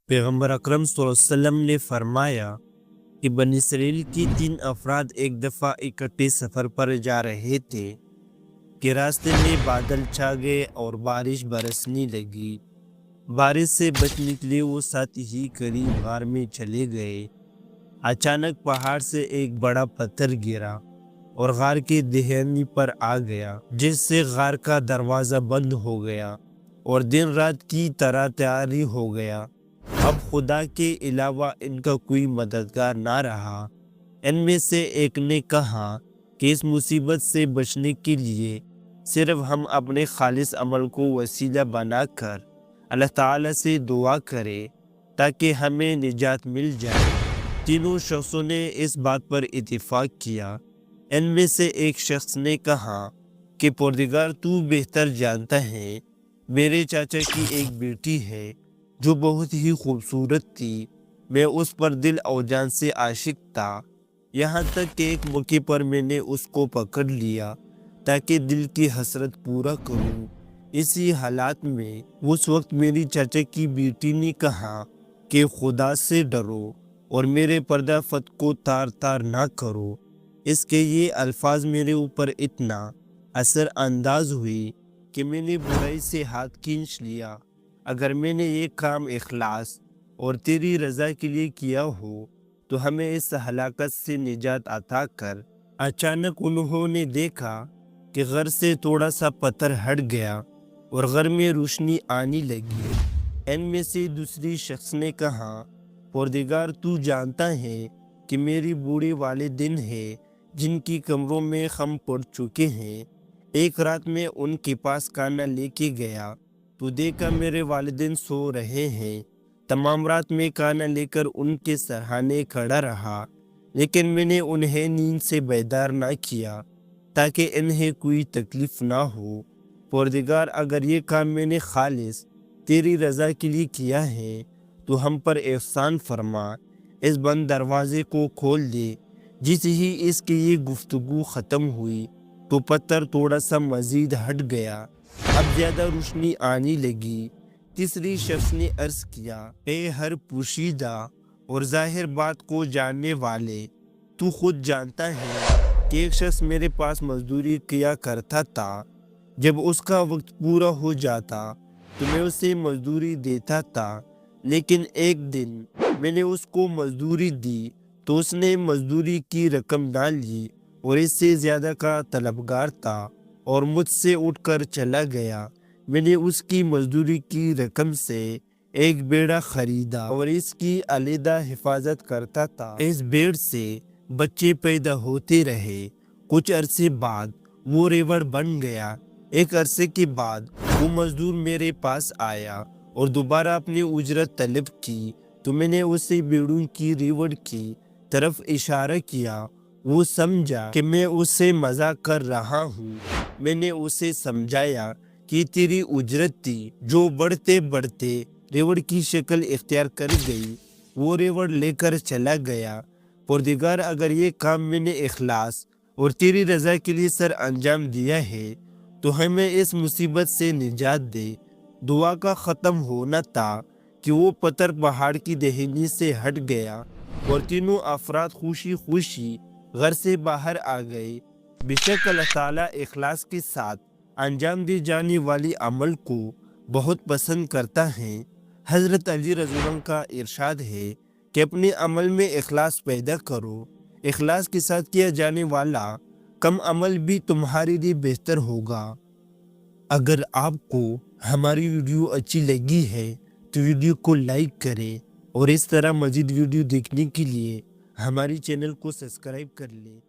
पैगम्बर अकरम सल्लल्लाहु अलैहि वसल्लम ने फरमाया कि बनी इसराइल की 3 अफराद एक दफ़ा इकट्ठे सफ़र पर जा रहे थे कि रास्ते में बादल छा गए और बारिश बरसने लगी। बारिश से बचने के लिए वो साथ ही करीब गार में चले गए। अचानक पहाड़ से एक बड़ा पत्थर गिरा और गार के दहलीज पर आ गया, जिससे गार का दरवाज़ा बंद हो गया और दिन रात की तरह तैयारी हो गया। अब खुदा के अलावा इनका कोई मददगार ना रहा। इनमें से एक ने कहा कि इस मुसीबत से बचने के लिए सिर्फ हम अपने खालिस अमल को वसीला बनाकर अल्लाह ताला से दुआ करें ताकि हमें निजात मिल जाए। तीनों शख्सों ने इस बात पर इत्तेफाक किया। इनमें से एक शख्स ने कहा कि परवरदिगार तू बेहतर जानता है, मेरे चाचा की एक बेटी है जो बहुत ही खूबसूरत थी। मैं उस पर दिल और जान से आशिक था, यहाँ तक कि एक मौके पर मैंने उसको पकड़ लिया ताकि दिल की हसरत पूरा करूं। इसी हालात में उस वक्त मेरी चाचा की बेटी ने कहा कि खुदा से डरो और मेरे पर्दा फत को तार तार ना करो। इसके ये अल्फाज मेरे ऊपर इतना असर अंदाज हुई कि मैंने बुराई से हाथ खींच लिया। अगर मैंने ये काम इखलास और तेरी रज़ा के लिए किया हो तो हमें इस हलाकत से निजात अता कर। अचानक उन्होंने देखा कि घर से थोड़ा सा पत्थर हट गया और घर में रोशनी आने लगी। इनमें से दूसरी शख्स ने कहा, परवरदिगार तू जानता है कि मेरी बूढ़े वालिदैन हैं जिनकी कमरों में खम पड़ चुके हैं। एक रात में उनके पास खाना लेके गया तो देखा मेरे वालिदैन सो रहे हैं। तमाम रात में खाना लेकर उनके सराहने खड़ा रहा, लेकिन मैंने उन्हें नींद से बेदार ना किया ताकि इन्हें कोई तकलीफ ना हो। परवरदिगार अगर ये काम मैंने खालिस तेरी रज़ा के लिए किया है तो हम पर एहसान फरमा, इस बंद दरवाजे को खोल दे। जिस ही इसकी ये गुफ्तगू ख़त्म हुई तो पत्थर थोड़ा सा मज़ीद हट गया। अब ज़्यादा रोशनी आने लगी। तीसरी शख्स ने अर्ज़ किया, ए हर पोशीदा और ज़ाहिर बात को जानने वाले, तू खुद जानता है कि एक शख्स मेरे पास मजदूरी किया करता था। जब उसका वक्त पूरा हो जाता तो मैं उसे मजदूरी देता था, लेकिन एक दिन मैंने उसको मजदूरी दी तो उसने मजदूरी की रकम ना ली और इससे ज़्यादा का तलबगार था और मुझसे उठकर चला गया। मैंने उसकी मजदूरी की रकम से एक बेड़ा खरीदा और इसकी अलहदा हिफाजत करता था। इस भेड़ से बच्चे पैदा होते रहे। कुछ अरसे बाद वो रेवड़ बन गया। एक अरसे के बाद वो मजदूर मेरे पास आया और दोबारा अपनी उजरत तलब की तो मैंने उसे भेड़ों की रेवड़ की तरफ इशारा किया। वो समझा कि मैं उससे मजाक कर रहा हूँ। मैंने उसे समझाया कि तेरी उजरत थी जो बढ़ते बढ़ते रेवड़ की शक्ल इख्तियार कर गई। वो रेवड़ लेकर चला गया। परवरदिगार अगर ये काम मैंने इखलास और तेरी रज़ा के लिए सर अंजाम दिया है तो हमें इस मुसीबत से निजात दे। दुआ का ख़त्म होना था कि वो पत्थर पहाड़ की दहलीज से हट गया और तीनों अफराद खुशी खुशी घर से बाहर आ गए। बेशक अल्लाह ताला इखलास के साथ अंजाम दी जाने वाली अमल को बहुत पसंद करता है। हज़रत अली रज़ियल्लाहु का इरशाद है कि अपने अमल में इखलास पैदा करो। इखलास के साथ किया जाने वाला कम अमल भी तुम्हारे लिए बेहतर होगा। अगर आपको हमारी वीडियो अच्छी लगी है तो वीडियो को लाइक करें और इस तरह मज़ीद वीडियो देखने के लिए हमारी चैनल को सब्सक्राइब कर लें।